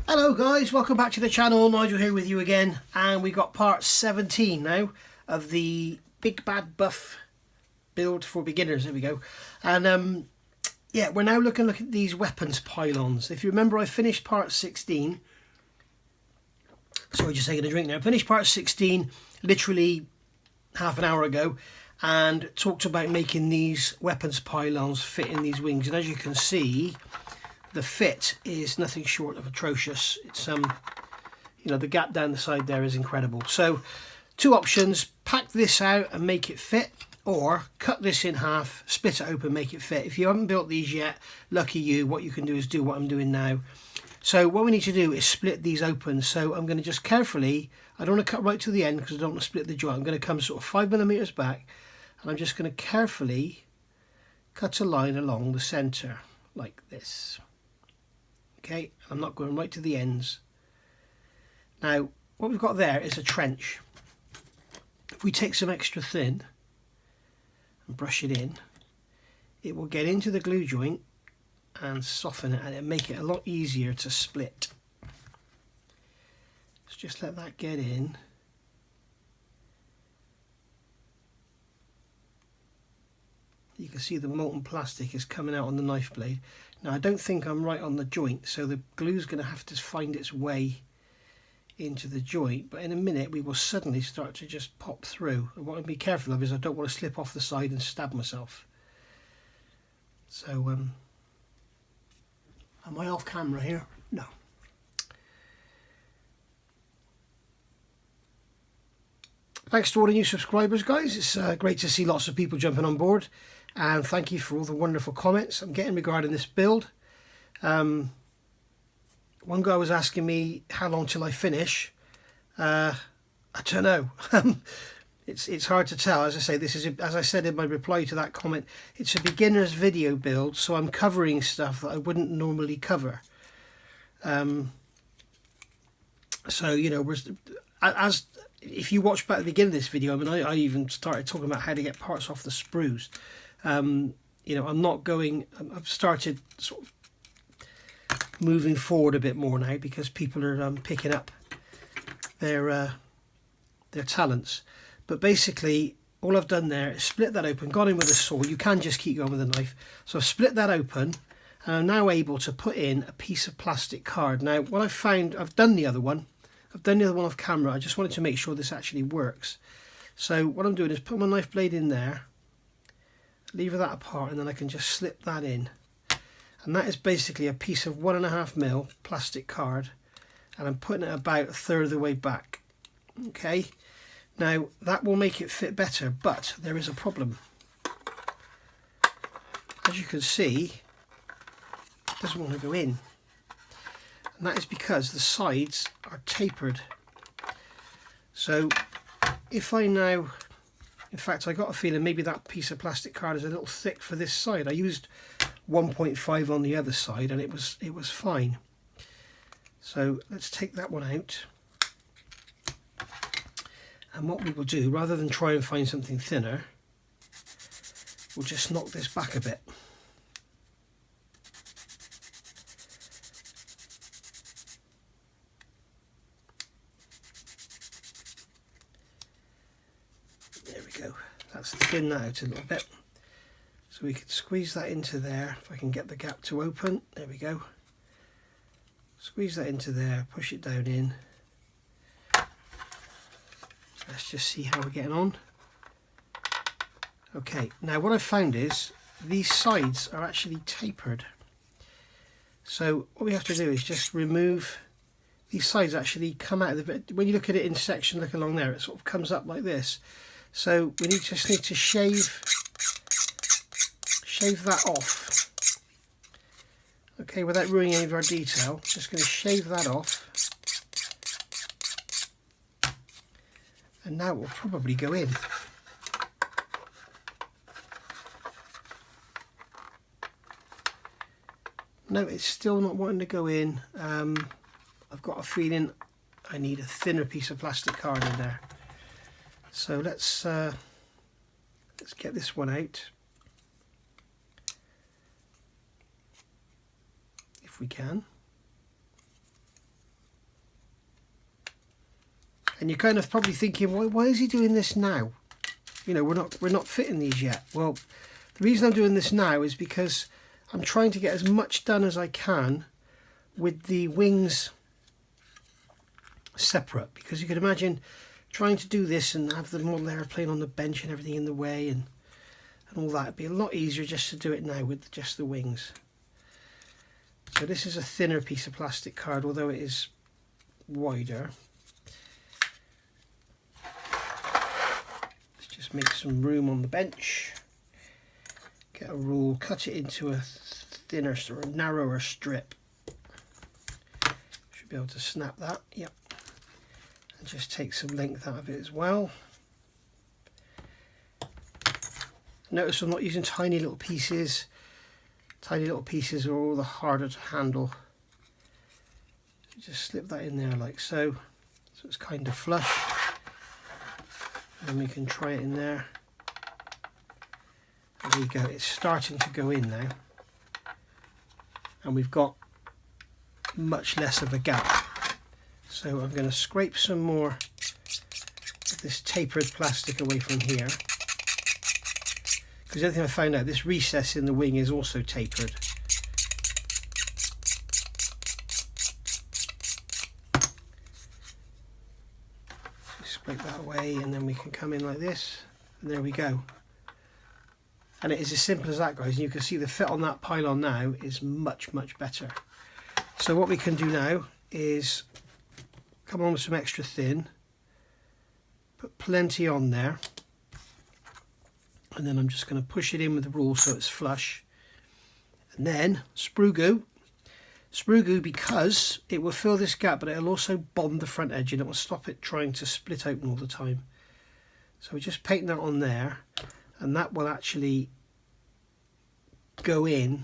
Hello guys, welcome back to the channel. Nigel here with you again, and we got part 17 now of the Big Bad Buff build for beginners. There we go. And yeah, we're now looking at these weapons pylons. If you remember, I finished part 16. Sorry, just taking a drink now. I finished part 16 literally half an hour ago and talked about making these weapons pylons fit in these wings, and as you can see, the fit is nothing short of atrocious. It's you know, the gap down the side there is incredible. So two options: pack this out and make it fit, or cut this in half, split it open, make it fit. If you haven't built these yet, lucky you. What you can do is do what I'm doing now. So what we need to do is split these open. So I'm going to just carefully, I don't want to cut right to the end because I don't want to split the joint. I'm going to come sort of 5mm back, and I'm just going to carefully cut a line along the center like this. Okay, I'm not going right to the ends. Now, what we've got there is a trench. If we take some extra thin and brush it in, it will get into the glue joint and soften it, and it'll make it a lot easier to split. Let's just let that get in. You can see the molten plastic is coming out on the knife blade. Now I don't think I'm right on the joint, so the glue's going to have to find its way into the joint, but in a minute we will suddenly start to just pop through. And what I'll be careful of is I don't want to slip off the side and stab myself. So am I off camera here? No. Thanks to all the new subscribers, guys. It's great to see lots of people jumping on board, and thank you for all the wonderful comments I'm getting regarding this build. One guy was asking me how long till I finish. I don't know. It's hard to tell. As I say, this is, as I said in my reply to that comment, it's a beginner's video build, so I'm covering stuff that I wouldn't normally cover. So you know, as if you watch back at the beginning of this video, I mean, I even started talking about how to get parts off the sprues. You know, I'm not going, I've started sort of moving forward a bit more now because people are picking up their talents. But basically, all I've done there is split that open, gone in with a saw. You can just keep going with a knife. So I've split that open, and I'm now able to put in a piece of plastic card. Now, what I've found, I've done the other one off camera. I just wanted to make sure this actually works. So what I'm doing is put my knife blade in there, lever that apart, and then I can just slip that in. And that is basically a piece of 1.5mm plastic card, and I'm putting it about a third of the way back. Okay, now that will make it fit better, but there is a problem. As you can see, it doesn't want to go in. And that is because the sides are tapered. So if I now, in fact, I got a feeling maybe that piece of plastic card is a little thick for this side. I used 1.5 on the other side, and it was fine. So let's take that one out. And what we will do, rather than try and find something thinner, we'll just knock this back a bit. There we go. That's thinned that out a little bit. So we can squeeze that into there. If I can get the gap to open, there we go. Squeeze that into there, push it down in. Let's just see how we're getting on. Okay, now what I've found is these sides are actually tapered. So what we have to do is just remove these sides. Actually come out of the, when you look at it in section, look along there, it sort of comes up like this. So we just need to shave that off. Okay, without ruining any of our detail, just going to shave that off. And now it will probably go in. No, it's still not wanting to go in. I've got a feeling I need a thinner piece of plastic card in there. So let's get this one out. If we can. And you're kind of probably thinking, why is he doing this now? You know, we're not fitting these yet. Well, the reason I'm doing this now is because I'm trying to get as much done as I can with the wings separate, because you can imagine trying to do this and have the model airplane on the bench and everything in the way and all that. It'd be a lot easier just to do it now with just the wings. So this is a thinner piece of plastic card, although it is wider. Let's just make some room on the bench. Get a rule, cut it into a thinner or a narrower strip. Should be able to snap that. Yep. And just take some length out of it as well. Notice I'm not using tiny little pieces. Tiny little pieces are all the harder to handle. So just slip that in there like so. So it's kind of flush. And we can try it in there. There we go. It's starting to go in now. And we've got much less of a gap. So I'm going to scrape some more of this tapered plastic away from here. Because the other thing I found out, this recess in the wing is also tapered. Just scrape that away and then we can come in like this. And there we go. And it is as simple as that, guys. And you can see the fit on that pylon now is much, much better. So what we can do now is come on with some extra thin, put plenty on there, and then I'm just going to push it in with the rule so it's flush. And then sprue glue, because it will fill this gap, but it'll also bond the front edge and it will stop it trying to split open all the time. So we just paint that on there, and that will actually go in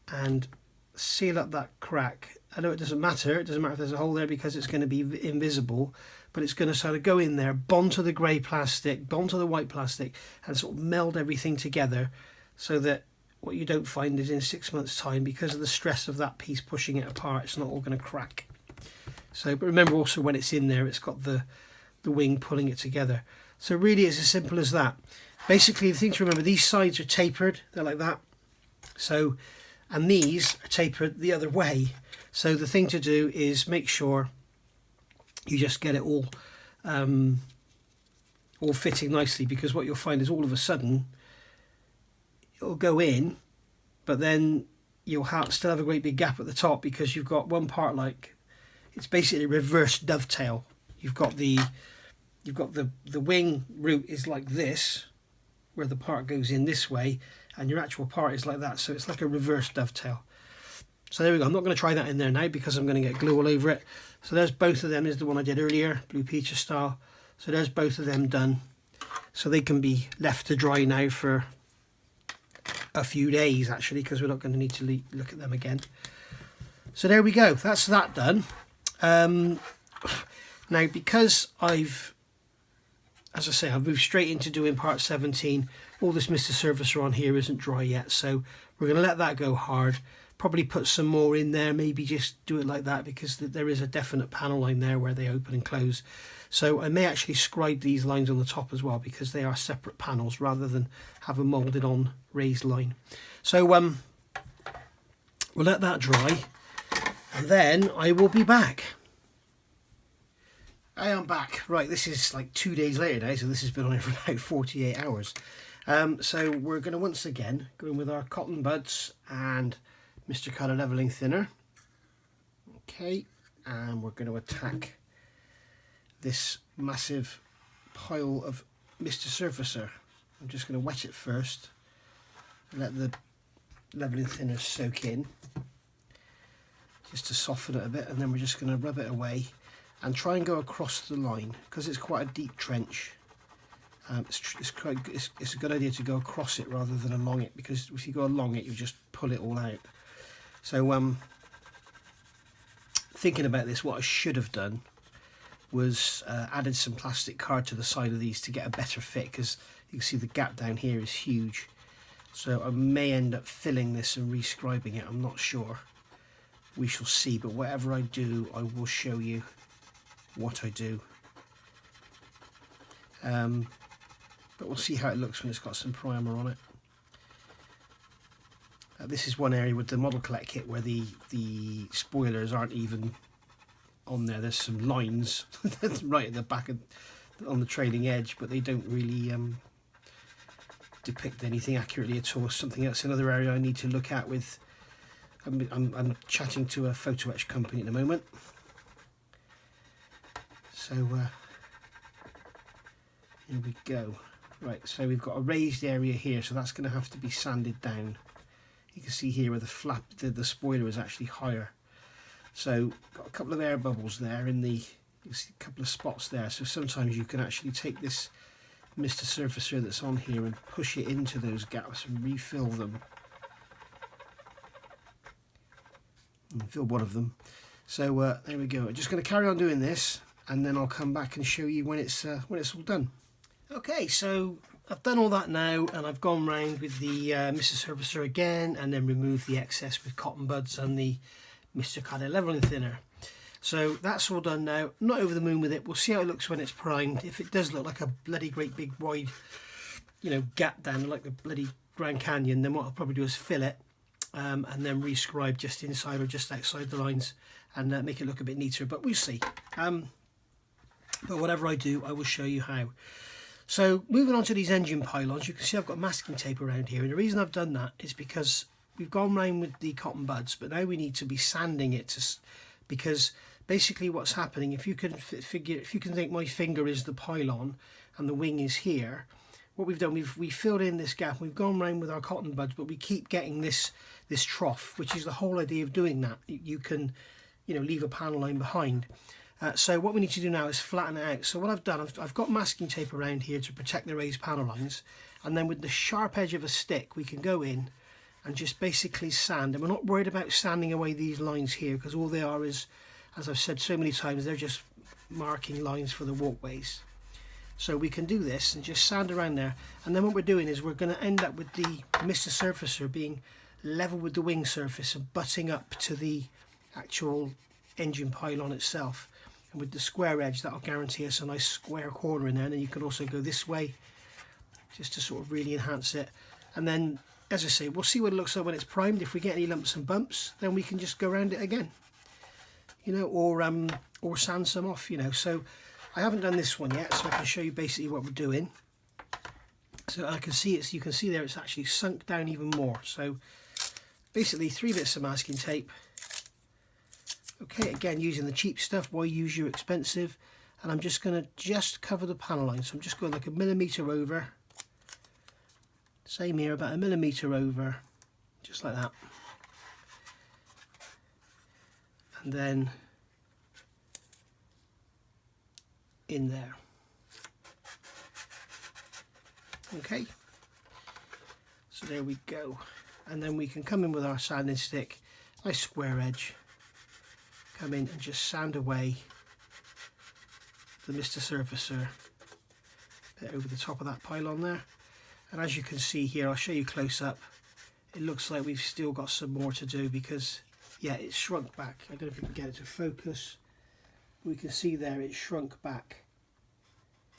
and seal up that crack. I know it doesn't matter if there's a hole there because it's going to be invisible, but it's going to sort of go in there, bond to the grey plastic, bond to the white plastic, and sort of meld everything together, so that what you don't find is in 6 months' time, because of the stress of that piece pushing it apart, it's not all going to crack. So, but remember also when it's in there, it's got the wing pulling it together. So really it's as simple as that. Basically the thing to remember, these sides are tapered, they're like that. So, and these are tapered the other way. So the thing to do is make sure you just get it all fitting nicely, because what you'll find is all of a sudden it'll go in, but then you'll still have a great big gap at the top, because you've got one part like, it's basically a reverse dovetail. You've got the wing root is like this, where the part goes in this way, and your actual part is like that, so it's like a reverse dovetail. So there we go. I'm not going to try that in there now because I'm going to get glue all over it. So there's both of them. Is the one I did earlier, Blue Peach style. So there's both of them done. So they can be left to dry now for a few days actually, because we're not going to need to look at them again. So there we go. That's that done. Now because as I say, I've moved straight into doing part 17. All this Mr. Surfacer on here isn't dry yet, so we're going to let that go hard. Probably put some more in there, maybe just do it like that, because there is a definite panel line there where they open and close. So I may actually scribe these lines on the top as well, because they are separate panels rather than have a moulded on raised line. So we'll let that dry, and then I will be back. I am back. Right, this is like 2 days later now, so this has been on for about 48 hours. So we're going to once again go in with our cotton buds and Mr. Colour Leveling Thinner. Okay, and we're going to attack this massive pile of Mr. Surfacer. I'm just going to wet it first, let the leveling thinner soak in, just to soften it a bit, and then we're just going to rub it away and try and go across the line, because it's quite a deep trench. It's a good idea to go across it rather than along it, because if you go along it, you just pull it all out. So thinking about this, what I should have done was added some plastic card to the side of these to get a better fit, because you can see the gap down here is huge. So I may end up filling this and rescribing it, I'm not sure. we shall see. But whatever I do, I will show you what I do. But we'll see how it looks when it's got some primer on it. This is one area with the model collect kit where the spoilers aren't even on there. There's some lines right at the back on the trailing edge, but they don't really depict anything accurately at all. Something else, another area I need to look at with. I'm chatting to a photo etch company at the moment, so here we go. Right, so we've got a raised area here, so that's going to have to be sanded down. You can see here where the flap, the spoiler is actually higher. So got a couple of air bubbles there in the, you see a couple of spots there. So sometimes you can actually take this Mr. Surfacer that's on here and push it into those gaps and refill them. And fill one of them. So there we go. I'm just going to carry on doing this, and then I'll come back and show you when it's all done. Okay, so I've done all that now, and I've gone round with the Mr. Surfacer again, and then removed the excess with cotton buds and the Mr. Cadet leveling thinner. So that's all done now. I'm not over the moon with it. We'll see how it looks when it's primed. If it does look like a bloody great big wide, you know, gap down like the bloody Grand Canyon, then what I'll probably do is fill it and then rescribe just inside or just outside the lines and make it look a bit neater. But we'll see. But whatever I do, I will show you how. So moving on to these engine pylons, you can see I've got masking tape around here, and the reason I've done that is because we've gone round with the cotton buds, but now we need to be sanding it because basically what's happening, if you can think my finger is the pylon and the wing is here, what we've done, we filled in this gap, we've gone round with our cotton buds, but we keep getting this trough, which is the whole idea of doing that. You can, you know, leave a panel line behind. So what we need to do now is flatten it out. So what I've done, I've got masking tape around here to protect the raised panel lines, and then with the sharp edge of a stick we can go in and just basically sand. And we're not worried about sanding away these lines here, because all they are is, as I've said so many times, they're just marking lines for the walkways. So we can do this and just sand around there, and then what we're doing is we're going to end up with the Mr. Surfacer being level with the wing surface and butting up to the actual engine pylon itself. And with the square edge, that'll guarantee us a nice square corner in there, and then you can also go this way just to sort of really enhance it. And then, as I say, we'll see what it looks like when it's primed. If we get any lumps and bumps, then we can just go around it again, you know, or sand some off, you know. So I haven't done this one yet, so I can show you basically what we're doing. So I can see you can see there it's actually sunk down even more. So basically 3 bits of masking tape. Okay, again, using the cheap stuff, why use your expensive? And I'm just going to cover the panel line. So I'm just going like a millimetre over. Same here, about a millimetre over, just like that. And then in there. Okay, so there we go. And then we can come in with our sanding stick, nice square edge. Come in and just sand away the Mr. Surfacer bit over the top of that pylon there. And as you can see here, I'll show you close up, it looks like we've still got some more to do because, yeah, it's shrunk back. I don't know if you can get it to focus. We can see there it's shrunk back.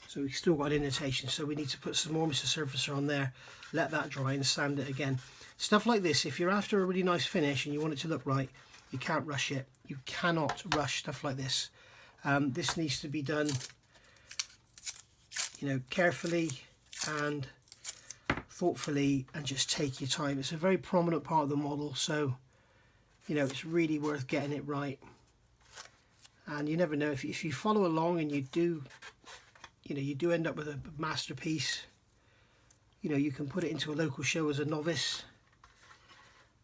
So we've still got indentation, so we need to put some more Mr. Surfacer on there, let that dry and sand it again. Stuff like this, if you're after a really nice finish and you want it to look right, you can't rush it. You cannot rush stuff like this. This needs to be done, you know, carefully and thoughtfully, and just take your time. It's a very prominent part of the model, so you know it's really worth getting it right. And you never know, if you follow along and you do end up with a masterpiece. You know, you can put it into a local show as a novice,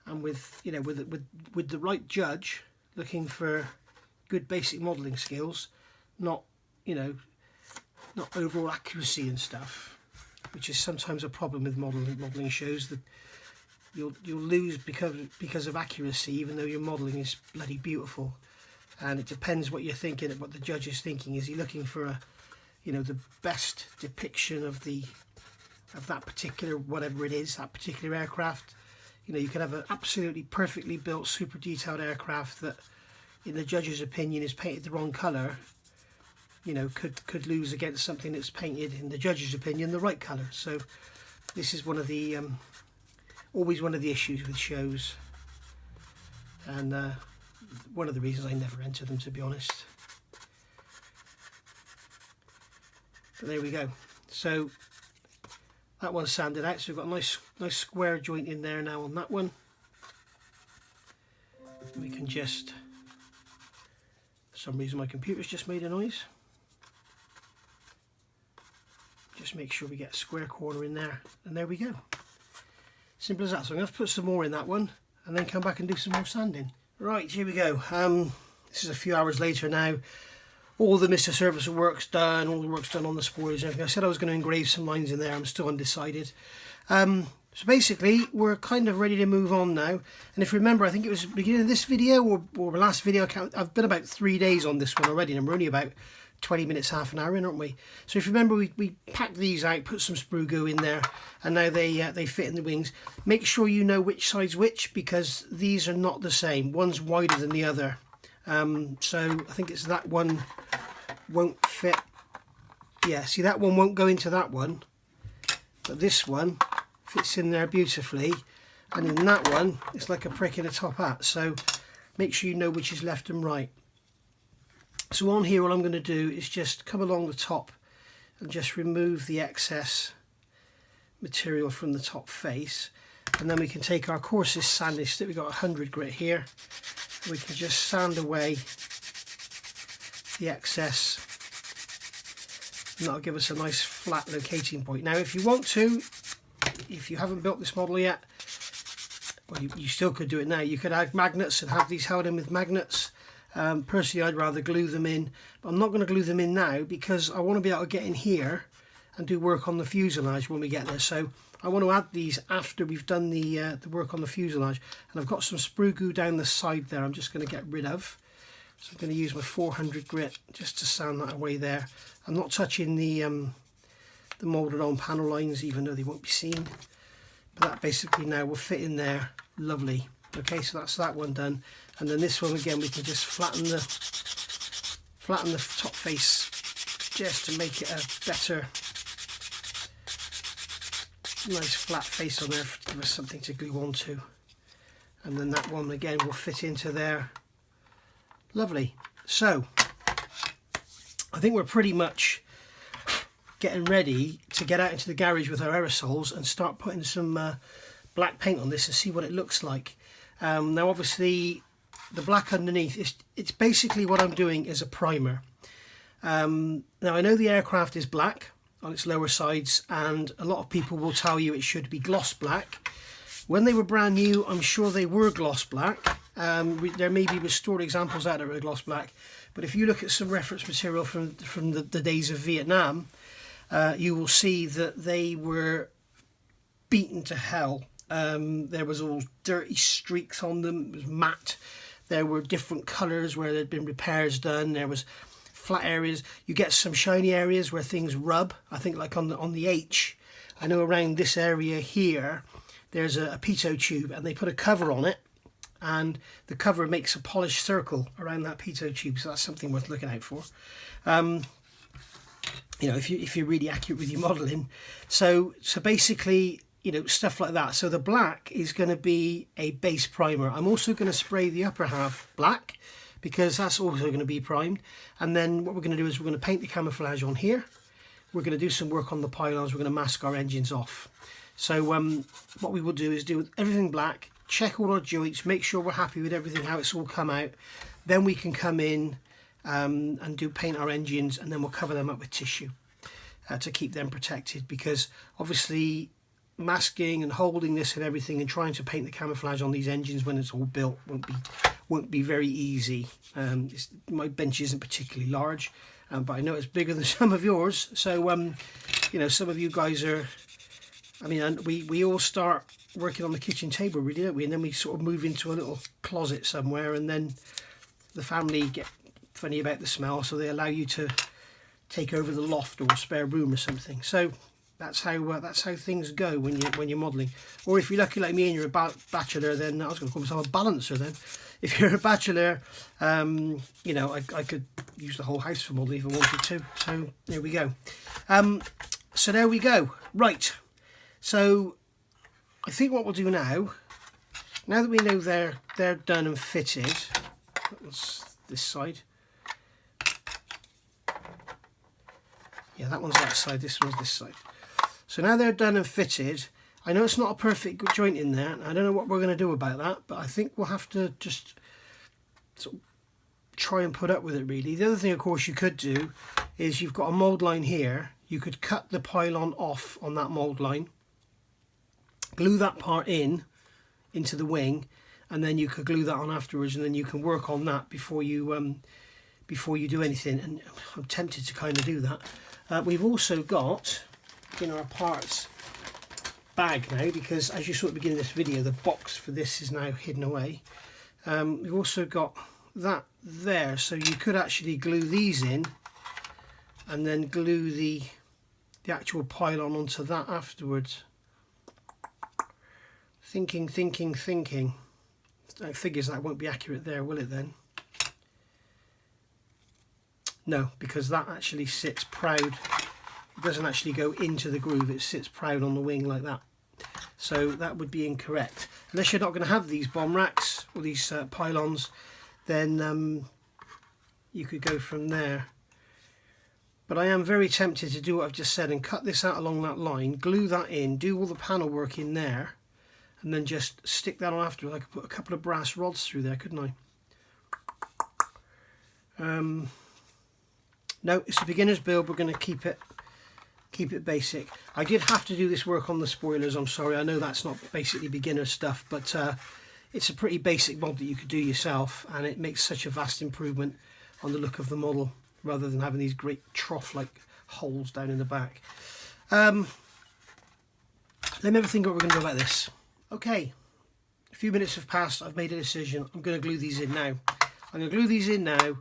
and with the right judge looking for good basic modelling skills, not overall accuracy and stuff, which is sometimes a problem with modelling shows. That you'll lose because of accuracy, even though your modelling is bloody beautiful. And it depends what you're thinking, what the judge is thinking. Is he looking for the best depiction of that particular, whatever it is, that particular aircraft? You know, you could have an absolutely perfectly built, super detailed aircraft that, in the judge's opinion, is painted the wrong colour. You know, could lose against something that's painted, in the judge's opinion, the right colour. So this is one of the always one of the issues with shows, and one of the reasons I never enter them, to be honest. But there we go. So that one's sanded out, so we've got a nice square joint in there now on that one. We can just, for some reason my computer's just made a noise. Just make sure we get a square corner in there, and there we go. Simple as that. So I'm going to put some more in that one and then come back and do some more sanding. Right, here we go. This is a few hours later now. All the Mr. Surfacer work's done, all the work's done on the spoilers and everything. I said I was going to engrave some lines in there, I'm still undecided. So basically, we're kind of ready to move on now. And if you remember, I think it was the beginning of this video or the last video, I've been about 3 days on this one already, and we're only about 20 minutes, half an hour in, aren't we? So if you remember, we packed these out, put some sprue goo in there, and now they fit in the wings. Make sure you know which side's which, because these are not the same. One's wider than the other. So I think it's that one won't fit. Yeah, see, that one won't go into that one, but this one fits in there beautifully, and in that one it's like a prick in a top hat. So make sure you know which is left and right. So on here, all I'm going to do is just come along the top and just remove the excess material from the top face, and then we can take our coarsest sanding stick. We've got 100 grit here. We can just sand away the excess, and that'll give us a nice flat locating point. Now, if you want to, if you haven't built this model yet, well, you still could do it now. You could add magnets and have these held in with magnets. Personally, I'd rather glue them in, but I'm not going to glue them in now because I want to be able to get in here and do work on the fuselage when we get there. So I want to add these after we've done the work on the fuselage. And I've got some sprue goo down the side there I'm just going to get rid of. So I'm going to use my 400 grit just to sand that away there. I'm not touching the moulded on panel lines, even though they won't be seen. But that basically now will fit in there lovely. Okay, so that's that one done. And then this one again, we can just flatten the top face just to make it a better, nice flat face on there to give us something to glue onto. And then that one again will fit into there. Lovely. So I think we're pretty much getting ready to get out into the garage with our aerosols and start putting some black paint on this and see what it looks like. Now obviously the black underneath, it's basically what I'm doing is a primer. Now I know the aircraft is black on its lower sides, and a lot of people will tell you it should be gloss black. When they were brand new, I'm sure they were gloss black. There may be restored examples out there of gloss black, but if you look at some reference material from the days of Vietnam, you will see that they were beaten to hell. There was all dirty streaks on them. It was matte. There were different colours where there'd been repairs done. There was flat areas. You get some shiny areas where things rub. I think like on the H, I know around this area here there's a pitot tube, and they put a cover on it, and the cover makes a polished circle around that pitot tube. So that's something worth looking out for. You know, if you're really accurate with your modelling. So basically, you know, stuff like that. So the black is going to be a base primer. I'm also going to spray the upper half black because that's also going to be primed. And then what we're going to do is we're going to paint the camouflage on here. We're going to do some work on the pylons. We're going to mask our engines off. So what we will do is do everything black, check all our joints, make sure we're happy with everything, how it's all come out. Then we can come in and paint our engines, and then we'll cover them up with tissue to keep them protected, because obviously masking and holding this and everything and trying to paint the camouflage on these engines when it's all built won't be very easy. My bench isn't particularly large, but I know it's bigger than some of yours. So you know, some of you guys are, I mean, we all start working on the kitchen table, really, don't we? And then we sort of move into a little closet somewhere, and then the family get funny about the smell, so they allow you to take over the loft or spare room or something. So That's how things go when you're modelling. Or if you're lucky like me and you're a bachelor, then I was going to call myself a balancer. Then, if you're a bachelor, you know, I could use the whole house for modelling if I wanted to. So there we go. So there we go. Right. So I think what we'll do now that we know they're done and fitted. That was this side. Yeah, that one's that side. This one's this side. So now they're done and fitted. I know it's not a perfect joint in there. I don't know what we're going to do about that, but I think we'll have to just sort of try and put up with it, really. The other thing, of course, you could do is you've got a mould line here. You could cut the pylon off on that mould line, glue that part into the wing, and then you could glue that on afterwards, and then you can work on that before you do anything. And I'm tempted to kind of do that. We've also got in our parts bag now, because as you saw at the beginning of this video, the box for this is now hidden away. We've also got that there, so you could actually glue these in and then glue the actual pylon onto that afterwards. Thinking. I figures that won't be accurate there, will it then? No, because that actually sits proud. It doesn't actually go into the groove, it sits proud on the wing like that. So that would be incorrect. Unless you're not going to have these bomb racks or these pylons, then you could go from there. But I am very tempted to do what I've just said and cut this out along that line, glue that in, do all the panel work in there, and then just stick that on after. I could put a couple of brass rods through there, couldn't I? No, it's a beginner's build. We're going to keep it basic. I did have to do this work on the spoilers. I'm sorry. I know that's not basically beginner stuff, but it's a pretty basic mod that you could do yourself, and it makes such a vast improvement on the look of the model, rather than having these great trough-like holes down in the back. Let me have a think what we're going to do about this. Okay, a few minutes have passed. I've made a decision. I'm going to glue these in now. I'm going to glue these in now.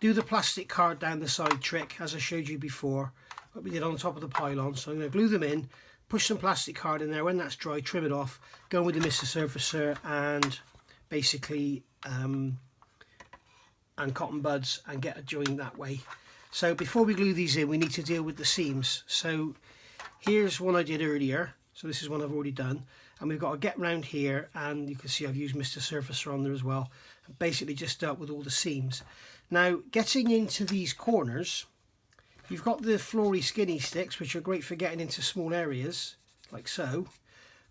Do the plastic card down the side trick, as I showed you before, what we did on the top of the pylon. So I'm going to glue them in, push some plastic card in there. When that's dry, trim it off, go with the Mr. Surfacer and basically and cotton buds, and get a joint that way. So before we glue these in, we need to deal with the seams. So here's one I did earlier. So this is one I've already done. And we've got to get round here, and you can see I've used Mr. Surfacer on there as well. And basically just dealt with all the seams. Now, getting into these corners, you've got the Floory skinny sticks, which are great for getting into small areas, like so,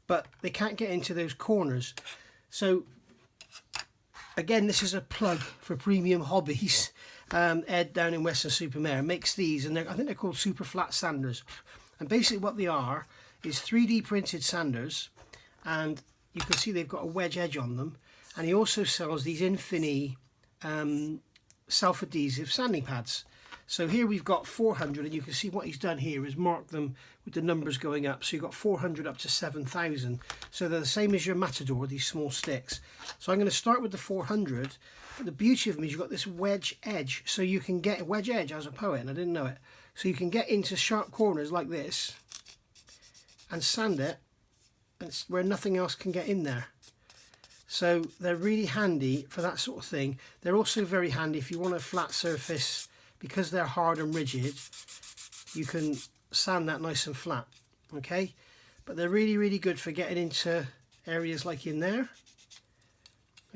but they can't get into those corners. So, again, this is a plug for Premium Hobbies. Ed down in Weston-super-Mare makes these, and I think they're called super flat sanders. And basically what they are is 3D printed sanders, and you can see they've got a wedge edge on them. And he also sells these Infini self-adhesive sanding pads. So here we've got 400, and you can see what he's done here is mark them with the numbers going up. So you've got 400 up to 7,000. So they're the same as your Matador, these small sticks. So I'm going to start with the 400. But the beauty of them is you've got this wedge edge. So you can get a wedge edge as a poet, and I didn't know it. So you can get into sharp corners like this and sand it, and it's where nothing else can get in there. So they're really handy for that sort of thing. They're also very handy if you want a flat surface. Because they're hard and rigid, you can sand that nice and flat, okay? But they're really, really good for getting into areas like in there,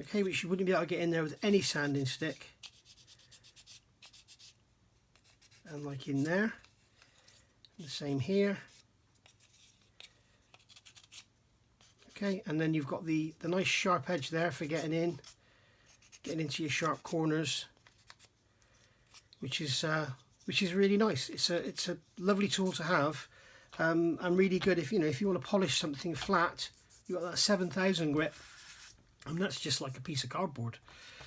okay, which you wouldn't be able to get in there with any sanding stick. And like in there, the same here. Okay, and then you've got the nice sharp edge there for getting into your sharp corners. Which is really nice. It's a lovely tool to have, and really good if you want to polish something flat. You've got that 7,000 grit, and that's just like a piece of cardboard.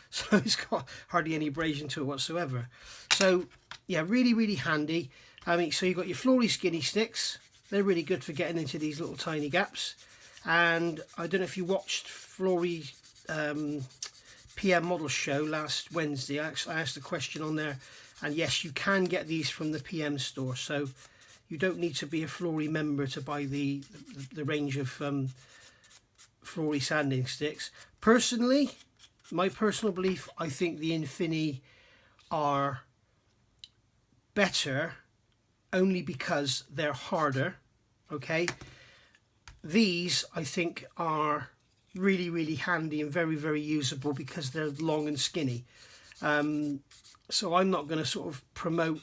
So it's got hardly any abrasion to it whatsoever. So yeah, really, really handy. I mean, so you've got your Floory skinny sticks. They're really good for getting into these little tiny gaps. And I don't know if you watched Floory PM model show last Wednesday. I asked a question on there. And yes, you can get these from the PM store. So You don't need to be a Floory member to buy the range of Floory sanding sticks. Personally, my personal belief, I think the Infini are better only because they're harder. Okay, these I think are really, really handy and very, very usable because they're long and skinny. So I'm not going to sort of promote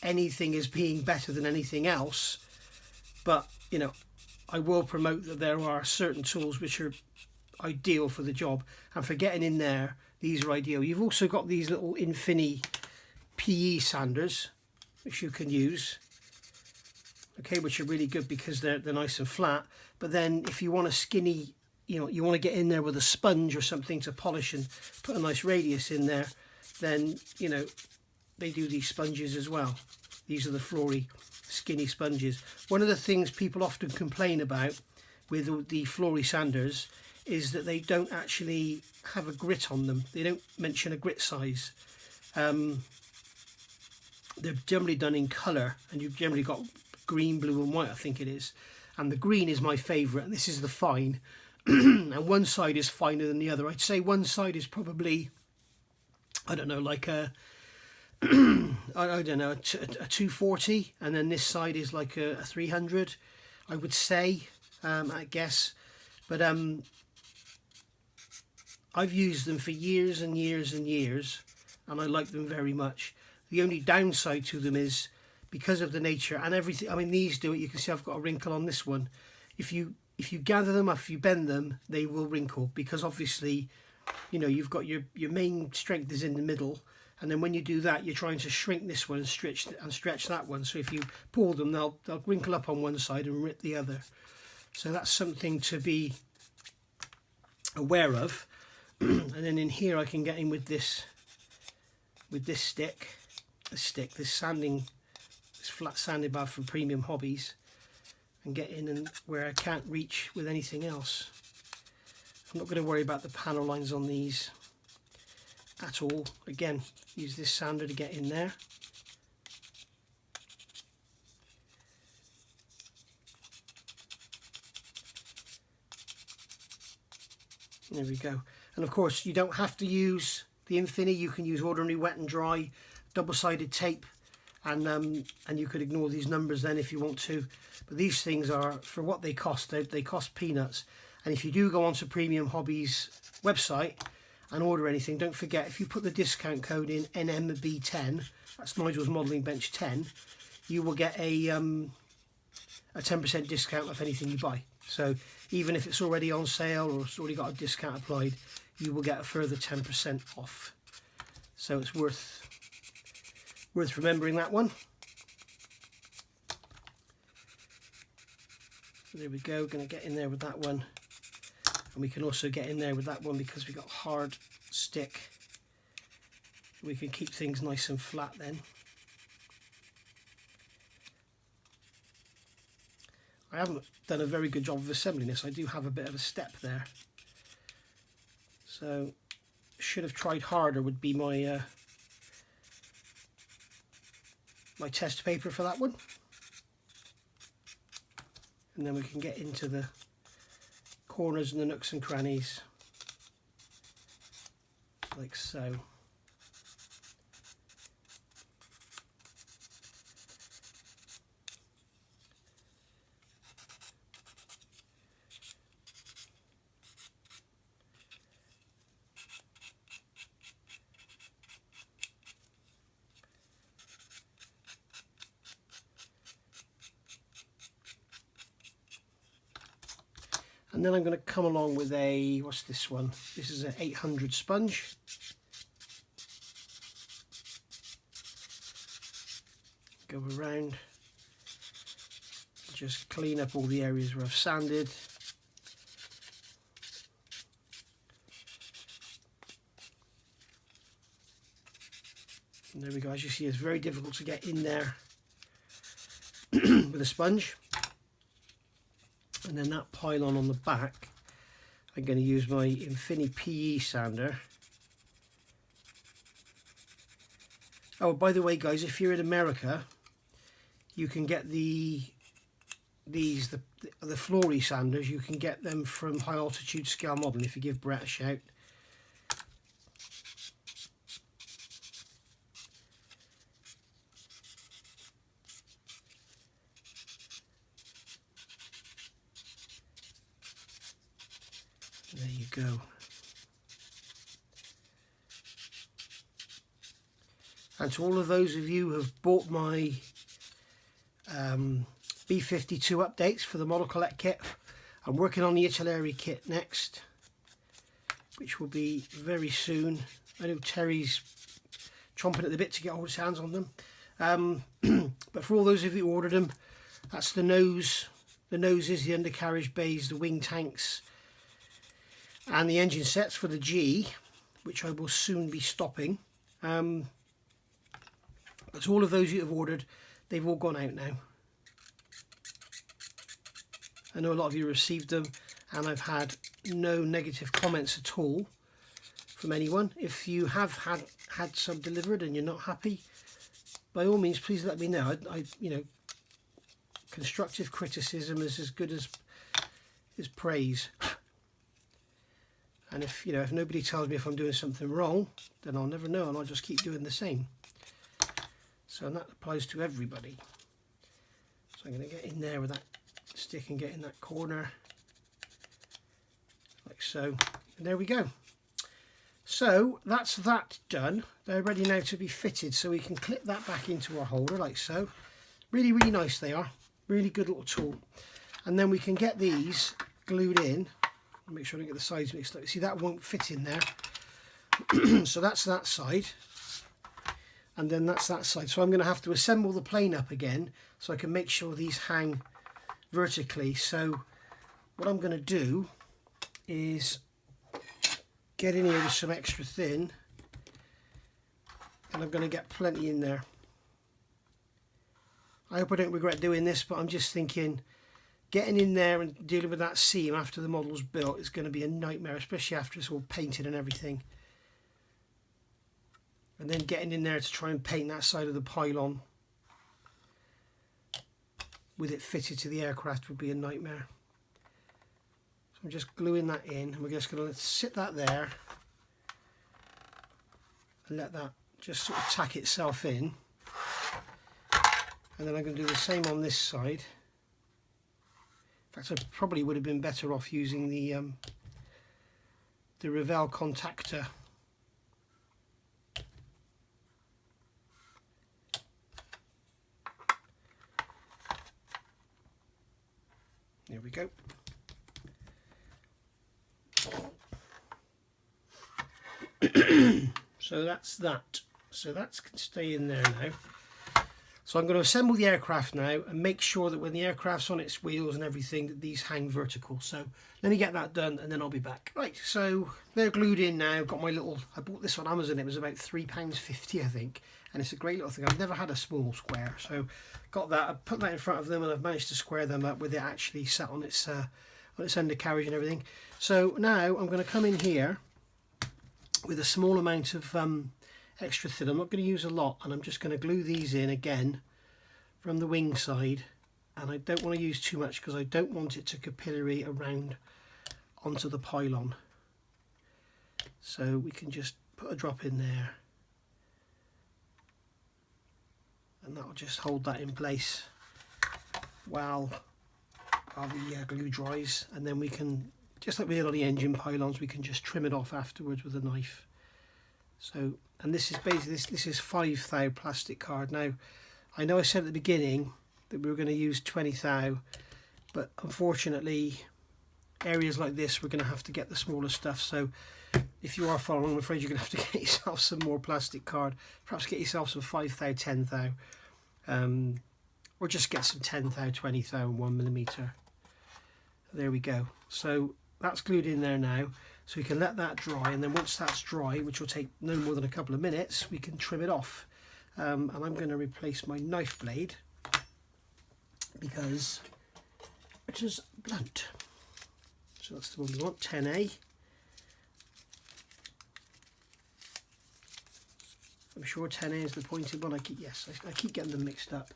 anything as being better than anything else, but you know, I will promote that there are certain tools which are ideal for the job, and for getting in there, these are ideal. You've also got these little Infini PE sanders which you can use, okay, which are really good because they're nice and flat. But then if you want a skinny, you know, you want to get in there with a sponge or something to polish and put a nice radius in there, then you know, they do these sponges as well. These are the Floory skinny sponges. One of the things people often complain about with the Floory sanders is that they don't actually have a grit on them. They don't mention a grit size. They're generally done in colour, and you've generally got green, blue and white, I think it is. And the green is my favourite, and this is the fine. And one side is finer than the other. I'd say one side is probably, I don't know, like a I don't know, a 240, and then this side is like a 300, I would say, I guess. But I've used them for years and years and years, and I like them very much. The only downside to them is because of the nature and everything. I mean, these do it. You can see I've got a wrinkle on this one. If you gather them up, if you bend them, they will wrinkle, because obviously, you know, you've got your main strength is in the middle, and then when you do that, you're trying to shrink this one and stretch that one. So if you pull them, they'll wrinkle up on one side and rip the other. So that's something to be aware of. And then in here, I can get in with this stick, this flat sanding bar from Premium Hobbies, and get in and where I can't reach with anything else. I'm not going to worry about the panel lines on these at all. Again, use this sander to get in there. There we go. And of course, you don't have to use the Infini. You can use ordinary wet and dry double-sided tape, and you could ignore these numbers then if you want to. But these things are, for what they cost, they cost peanuts. And if you do go onto Premium Hobbies website and order anything, don't forget, if you put the discount code in NMB10, that's Nigel's Modelling Bench 10, you will get a 10% discount off anything you buy. So even if it's already on sale or it's already got a discount applied, you will get a further 10% off. So it's worth remembering that one. There we go, going to get in there with that one. And we can also get in there with that one because we've got hard stick. We can keep things nice and flat then. I haven't done a very good job of assembling this. I do have a bit of a step there. So, should have tried harder would be my my test paper for that one. And then we can get into the corners and the nooks and crannies, like so. And then I'm going to come along with a, what's this one? This is an 800 sponge. Go around, just clean up all the areas where I've sanded. And there we go. As you see, it's very difficult to get in there with a sponge. And then that pylon on the back, I'm going to use my Infini PE sander. Oh, by the way, guys, if you're in America, you can get the Floory sanders, you can get them from High Altitude Scale Modelling if you give Brett a shout. There you go. And to all of those of you who have bought my B52 updates for the Model Collect kit, I'm working on the Italeri kit next, which will be very soon. I know Terry's chomping at the bit to get all his hands on them. But for all those of you who ordered them, that's the nose, the noses, the undercarriage bays, the wing tanks, and the engine sets for the G, which I will soon be stopping. But to all of those you have ordered, they've all gone out now. I know a lot of you received them, and I've had no negative comments at all from anyone. If you have had some delivered and you're not happy, by all means, please let me know. You know, constructive criticism is as good as praise. And if nobody tells me if I'm doing something wrong, then I'll never know, and I'll just keep doing the same. So that applies to everybody. So I'm going to get in there with that stick and get in that corner, like so. And there we go. So that's that done. They're ready now to be fitted, so we can clip that back into our holder, like so. Really, really nice they are. Really good little tool. And then we can get these glued in. Make sure I don't get the sides mixed up. See, that won't fit in there. So that's that side. And then that's that side. So I'm going to have to assemble the plane up again so I can make sure these hang vertically. So what I'm going to do is get in here with some extra thin, and I'm going to get plenty in there. I hope I don't regret doing this, but I'm just thinking getting in there and dealing with that seam after the model's built is going to be a nightmare, especially after it's all painted and everything. And then getting in there to try and paint that side of the pylon with it fitted to the aircraft would be a nightmare. So I'm just gluing that in, and we're just going to sit that there and let that just sort of tack itself in. And then I'm going to do the same on this side. In fact, I probably would have been better off using the Revell contactor. There we go. So that's that. So that can stay in there now. So I'm going to assemble the aircraft now and make sure that when the aircraft's on its wheels and everything, that these hang vertical. So let me get that done and then I'll be back. Right, so they're glued in now. Got my little, I bought this on Amazon. It was about £3.50, I think. And it's a great little thing. I've never had a small square. So got that. I put that in front of them and I've managed to square them up with it actually sat on its undercarriage and everything. So now I'm going to come in here with a small amount of extra thin. I'm not going to use a lot, and I'm just going to glue these in again from the wing side, and I don't want to use too much because I don't want it to capillary around onto the pylon. So we can just put a drop in there, and that'll just hold that in place while the glue dries, and then we can, just like we did on the engine pylons, we can just trim it off afterwards with a knife. So, and this is basically this is 5 thou plastic card. Now, I know I said at the beginning that we were going to use 20 thou, but unfortunately, areas like this we're going to have to get the smaller stuff. So, if you are following, I'm afraid you're going to have to get yourself some more plastic card. Perhaps get yourself some 5 thou, 10 thou, or just get some 10 thou, 20 thou, and 1mm. There we go. So that's glued in there now. So we can let that dry, and then once that's dry, which will take no more than a couple of minutes, we can trim it off. And I'm going to replace my knife blade because it is blunt. So that's the one we want, 10A. I'm sure 10A is the pointed one. I keep getting them mixed up.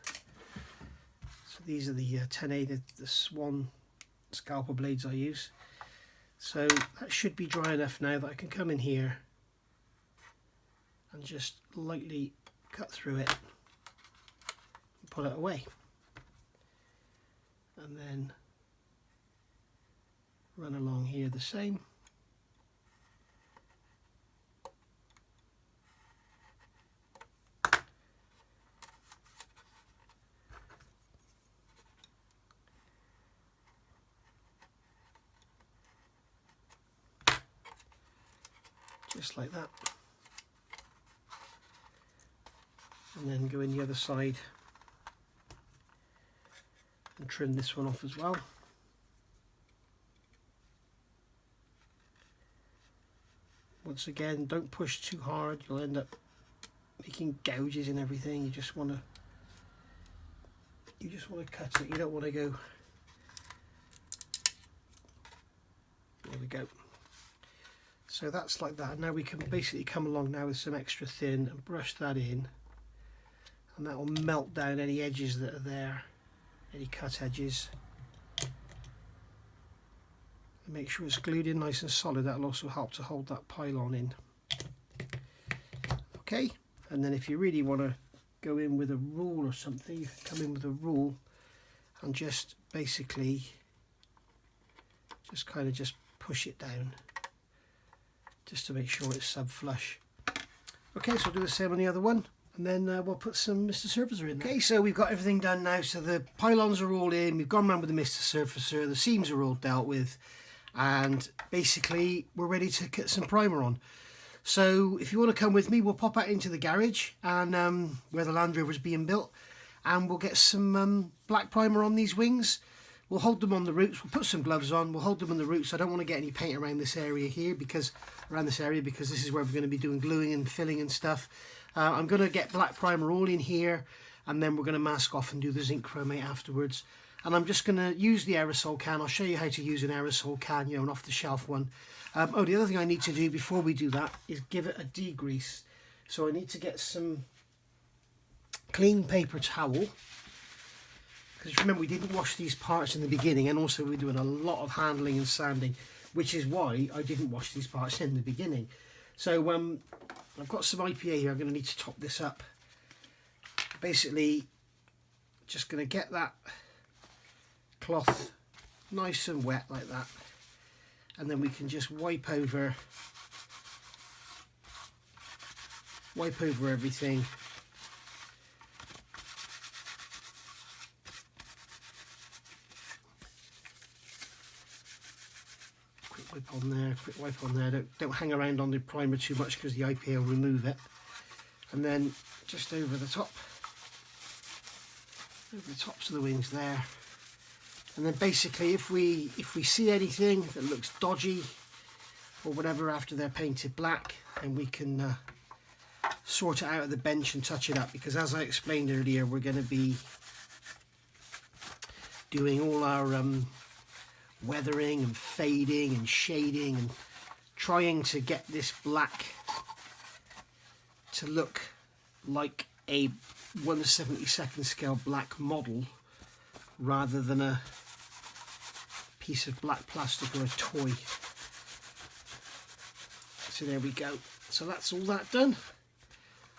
These are the 10A, the Swan scalpel blades I use. So that should be dry enough now that I can come in here and just lightly cut through it and pull it away. And then run along here the same. Just like that. And then go in the other side and trim this one off as well. Once again, don't push too hard, you'll end up making gouges and everything. You just want to cut it, you don't want to go. There we go. So that's like that. Now we can basically come along now with some extra thin and brush that in, and that will melt down any edges that are there, any cut edges, and make sure it's glued in nice and solid. That will also help to hold that pylon in. Okay, and then if you really want to go in with a rule or something, you can come in with a rule and just basically just kind of just push it down just to make sure it's sub flush. Okay, so we'll do the same on the other one, and then we'll put some Mr. Surfacer in there. Okay, so we've got everything done now. So the pylons are all in, we've gone around with the Mr. Surfacer, the seams are all dealt with, and basically we're ready to get some primer on. So if you want to come with me, we'll pop out into the garage and where the Land Rover is being built, and we'll get some black primer on these wings. We'll hold them on the roots, we'll put some gloves on, we'll hold them on the roots. I don't want to get any paint around this area here, because this is where we're going to be doing gluing and filling and stuff. I'm going to get black primer all in here, and then we're going to mask off and do the zinc chromate afterwards. And I'm just going to use the aerosol can. I'll show you how to use an aerosol can, you know, an off-the-shelf one. Oh, the other thing I need to do before we do that is give it a degrease. So I need to get some clean paper towel. Because remember, we didn't wash these parts in the beginning, and also we're doing a lot of handling and sanding, which is why I didn't wash these parts in the beginning. So I've got some IPA here. I'm going to need to top this up. Basically, just going to get that cloth nice and wet like that, and then we can just wipe over everything. Wipe on there, quick wipe on there. Don't hang around on the primer too much, because the IPA will remove it. And then just over the tops of the wings there. And then basically, if we see anything that looks dodgy or whatever after they're painted black, then we can sort it out at the bench and touch it up. Because as I explained earlier, we're going to be doing all our weathering and fading and shading and trying to get this black to look like a 1/72nd scale black model rather than a piece of black plastic or a toy. So there we go. So that's all that done.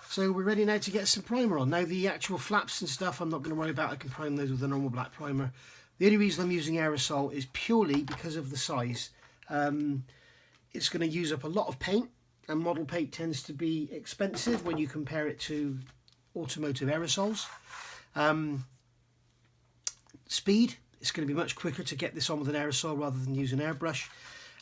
So we're ready now to get some primer on. Now the actual flaps and stuff I'm not going to worry about. I can prime those with a normal black primer. The only reason I'm using aerosol is purely because of the size. It's going to use up a lot of paint, and model paint tends to be expensive when you compare it to automotive aerosols. Speed, it's going to be much quicker to get this on with an aerosol rather than use an airbrush.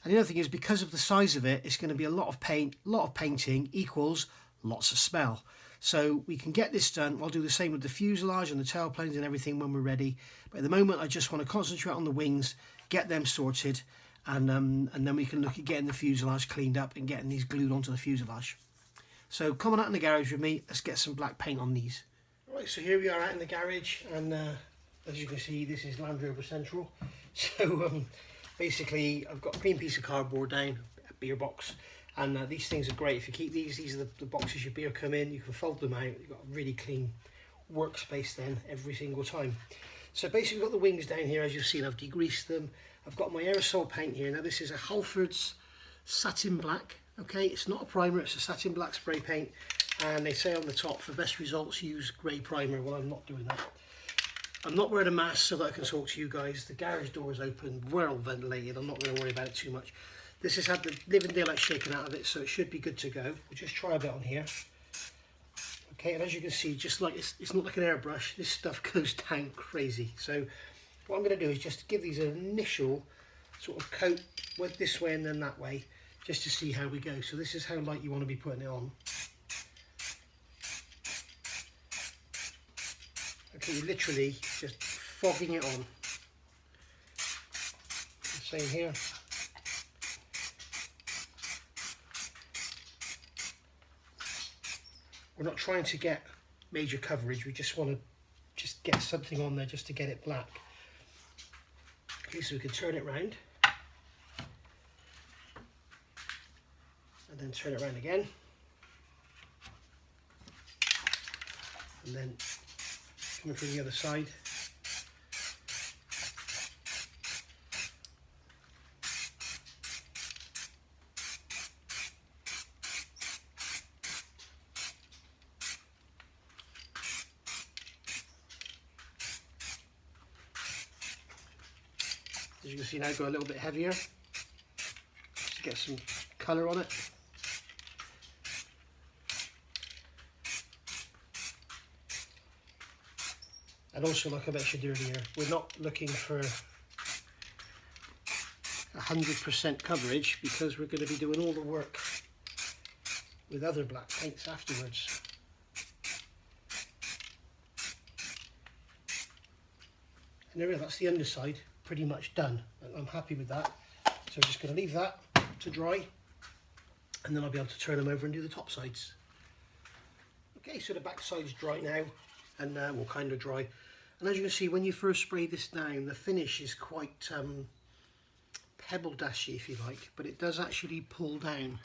And the other thing is, because of the size of it, it's going to be a lot of paint, a lot of painting equals lots of smell. So we can get this done. I'll do the same with the fuselage and the tailplanes and everything when we're ready. But at the moment, I just want to concentrate on the wings, get them sorted, and then we can look at getting the fuselage cleaned up and getting these glued onto the fuselage. So come on out in the garage with me. Let's get some black paint on these. Right, so here we are out in the garage, and as you can see, this is Land Rover Central. So basically, I've got a clean piece of cardboard down, a beer box. And these things are great. If you keep these are the boxes your beer come in. You can fold them out. You've got a really clean workspace then every single time. So basically we've got the wings down here, as you've seen. I've degreased them. I've got my aerosol paint here. Now this is a Halford's satin black. Okay, it's not a primer, it's a satin black spray paint, and they say on the top, for best results use grey primer. Well, I'm not doing that. I'm not wearing a mask so that I can talk to you guys. The garage door is open, well ventilated. I'm not going to worry about it too much. This has had the living daylight shaken out of it, so it should be good to go. We'll just try a bit on here. Okay, and as you can see, just like it's not like an airbrush, this stuff goes down crazy. So what I'm going to do is just give these an initial sort of coat, with this way and then that way, just to see how we go. So this is how light you want to be putting it on. Okay, you're literally just fogging it on. Same here. We're not trying to get major coverage, we just want to just get something on there just to get it black. Okay, so we can turn it round. And then turn it around again, and then coming from the other side. As you can see now, go a little bit heavier just to get some colour on it. And also, like I mentioned earlier, we're not looking for 100% coverage, because we're going to be doing all the work with other black paints afterwards. And there we go, that's the underside pretty much done. I'm happy with that. So I'm just going to leave that to dry, and then I'll be able to turn them over and do the top sides. Okay, so the back side's dry now, and well, kind of dry. And as you can see, when you first spray this down, the finish is quite pebble dashy, if you like, but it does actually pull down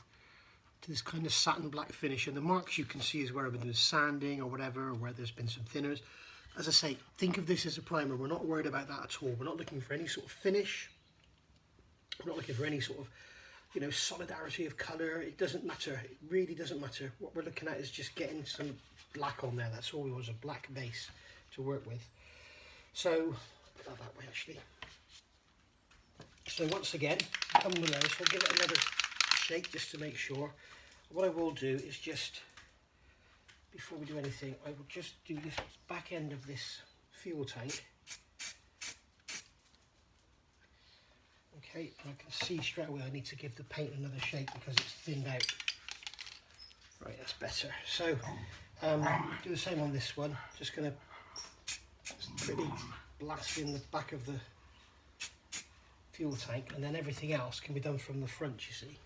to this kind of satin black finish, and the marks you can see is where I've been doing sanding or whatever, or where there's been some thinners. As I say, think of this as a primer. We're not worried about that at all. We're not looking for any sort of finish. We're not looking for any sort of, you know, solidarity of colour. It doesn't matter. It really doesn't matter. What we're looking at is just getting some black on there. That's all we want, is a black base to work with. So, put that way actually. So once again, come with those. I'll give it another shake just to make sure. What I will do is just, before we do anything, I will just do this back end of this fuel tank. Okay, and I can see straight away I need to give the paint another shake because it's thinned out. Right, that's better. So, do the same on this one. Just going to pretty blast in the back of the fuel tank, and then everything else can be done from the front, you see.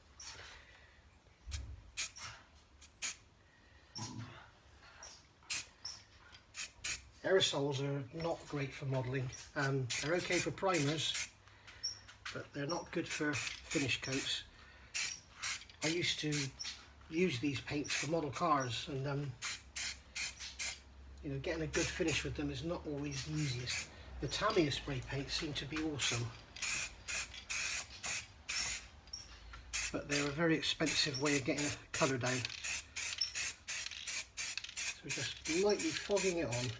Aerosols are not great for modelling. They're okay for primers, but they're not good for finish coats. I used to use these paints for model cars, and you know, getting a good finish with them is not always the easiest. The Tamiya spray paints seem to be awesome, but they're a very expensive way of getting a colour down. So we're just lightly fogging it on.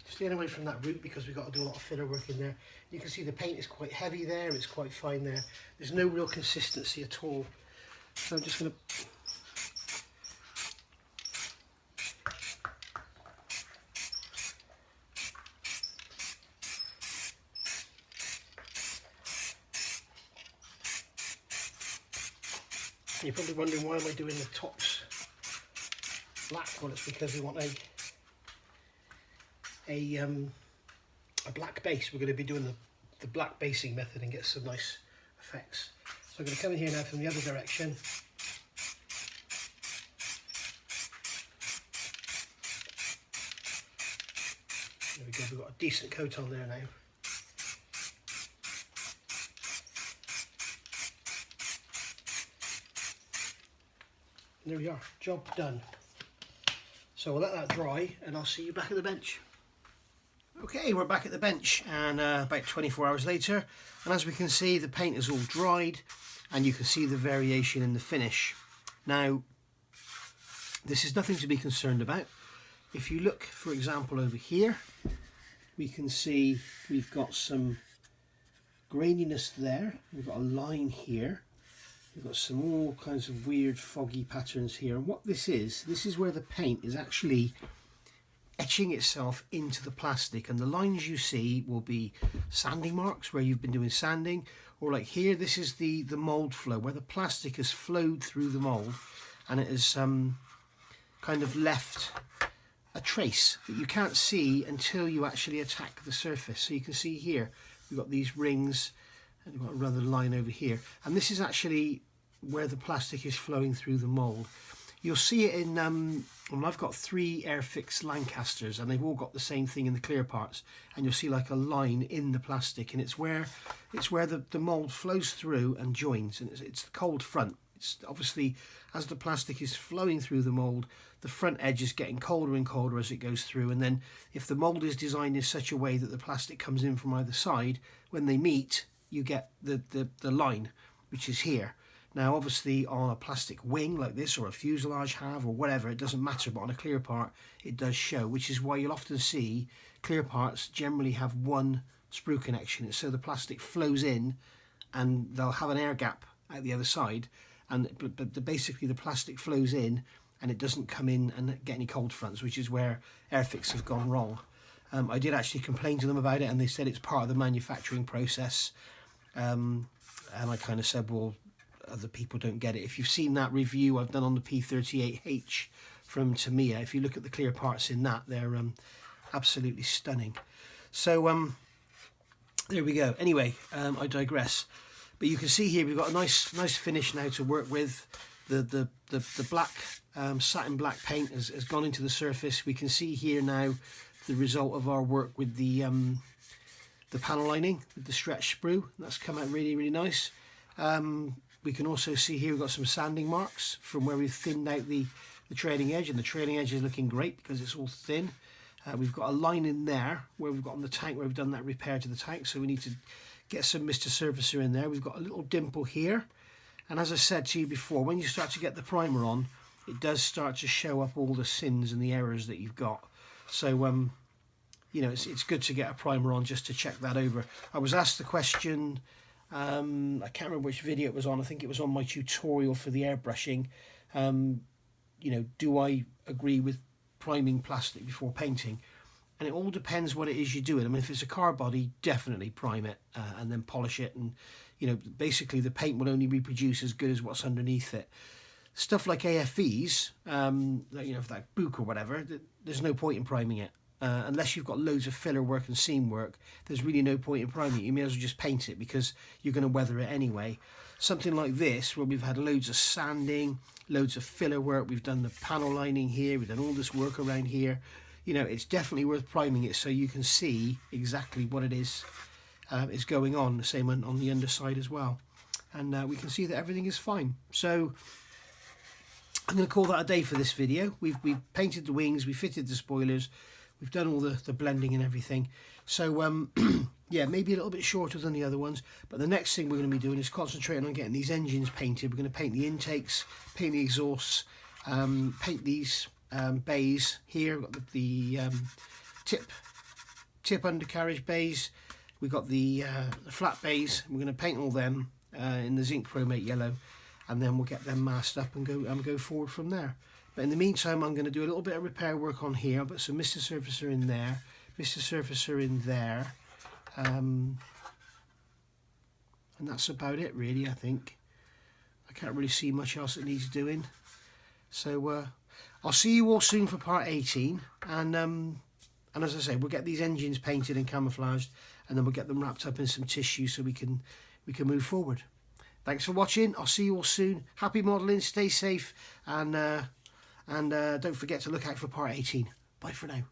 Staying away from that root because we've got to do a lot of filler work in there. You can see the paint is quite heavy there, it's quite fine there. There's no real consistency at all. So I'm just going to You're probably wondering, why am I doing the tops black? Well, it's because we want a black base. We're going to be doing the black basing method and get some nice effects. So I'm going to come in here now from the other direction. There we go, we've got a decent coat on there now. There we are, job done. So we'll let that dry and I'll see you back at the bench. Okay, we're back at the bench, and about 24 hours later, and as we can see, the paint is all dried and you can see the variation in the finish. Now, this is nothing to be concerned about. If you look, for example, over here, we can see we've got some graininess there. We've got a line here. We've got some all kinds of weird foggy patterns here. And what this is where the paint is actually etching itself into the plastic, and the lines you see will be sanding marks where you've been doing sanding, or like here, this is the mold flow where the plastic has flowed through the mold and it has kind of left a trace that you can't see until you actually attack the surface. So you can see here we've got these rings and we've got another line over here, and this is actually where the plastic is flowing through the mold. You'll see it in well, I've got 3 Airfix Lancasters and they've all got the same thing in the clear parts, and you'll see like a line in the plastic, and it's where the mold flows through and joins, and it's the cold front. It's obviously, as the plastic is flowing through the mould, the front edge is getting colder and colder as it goes through, and then if the mould is designed in such a way that the plastic comes in from either side, when they meet you get the line, which is here. Now obviously on a plastic wing like this, or a fuselage half or whatever, it doesn't matter, but on a clear part it does show, which is why you'll often see clear parts generally have one sprue connection, so the plastic flows in and they'll have an air gap at the other side, and but basically the plastic flows in and it doesn't come in and get any cold fronts, which is where Airfix have gone wrong. I did actually complain to them about it, and they said it's part of the manufacturing process, and I kind of said, well, other people don't get it. If you've seen that review I've done on the P38H from Tamiya, if you look at the clear parts in that, they're absolutely stunning. So there we go. Anyway, I digress. But you can see here we've got a nice finish now to work with. The black satin black paint has gone into the surface. We can see here now the result of our work with the panel lining with the stretch sprue. That's come out really nice. We can also see here we've got some sanding marks from where we've thinned out the trailing edge, and the trailing edge is looking great because it's all thin. We've got a line in there where we've got on the tank where we've done that repair to the tank, so we need to get some Mr. Surfacer in there. We've got a little dimple here, and as I said to you before, when you start to get the primer on, it does start to show up all the sins and the errors that you've got. So you know, it's good to get a primer on just to check that over. I was asked the question, I can't remember which video it was on, I think it was on my tutorial for the airbrushing, you know, do I agree with priming plastic before painting? And it all depends what it is you're doing. I mean, if it's a car body, definitely prime it and then polish it, and you know, basically the paint will only reproduce as good as what's underneath it. Stuff like AFEs, you know, for that book or whatever, there's no point in priming it. Unless you've got loads of filler work and seam work, there's really no point in priming it. You may as well just paint it because you're going to weather it anyway. Something like this, where we've had loads of sanding, loads of filler work, we've done the panel lining here, we've done all this work around here, you know, it's definitely worth priming it so you can see exactly what it is going on. The same on the underside as well, and we can see that everything is fine. So I'm going to call that a day for this video. We've painted the wings, we fitted the spoilers, we've done all the blending and everything. So yeah, maybe a little bit shorter than the other ones, but the next thing we're going to be doing is concentrating on getting these engines painted. We're going to paint the intakes, paint the exhausts, paint these bays here. We've got the tip undercarriage bays, we've got the flat bays. We're going to paint all them in the zinc chromate yellow, and then we'll get them masked up and go forward from there. But in the meantime, I'm going to do a little bit of repair work on here. I'll put some Mr. Surfacer in there, Mr. Surfacer in there, and that's about it really, I think. I can't really see much else that needs doing. So I'll see you all soon for part 18, and as I say, we'll get these engines painted and camouflaged, and then we'll get them wrapped up in some tissue so we can move forward. Thanks for watching. I'll see you all soon. Happy modelling, stay safe, and don't forget to look out for part 18. Bye for now.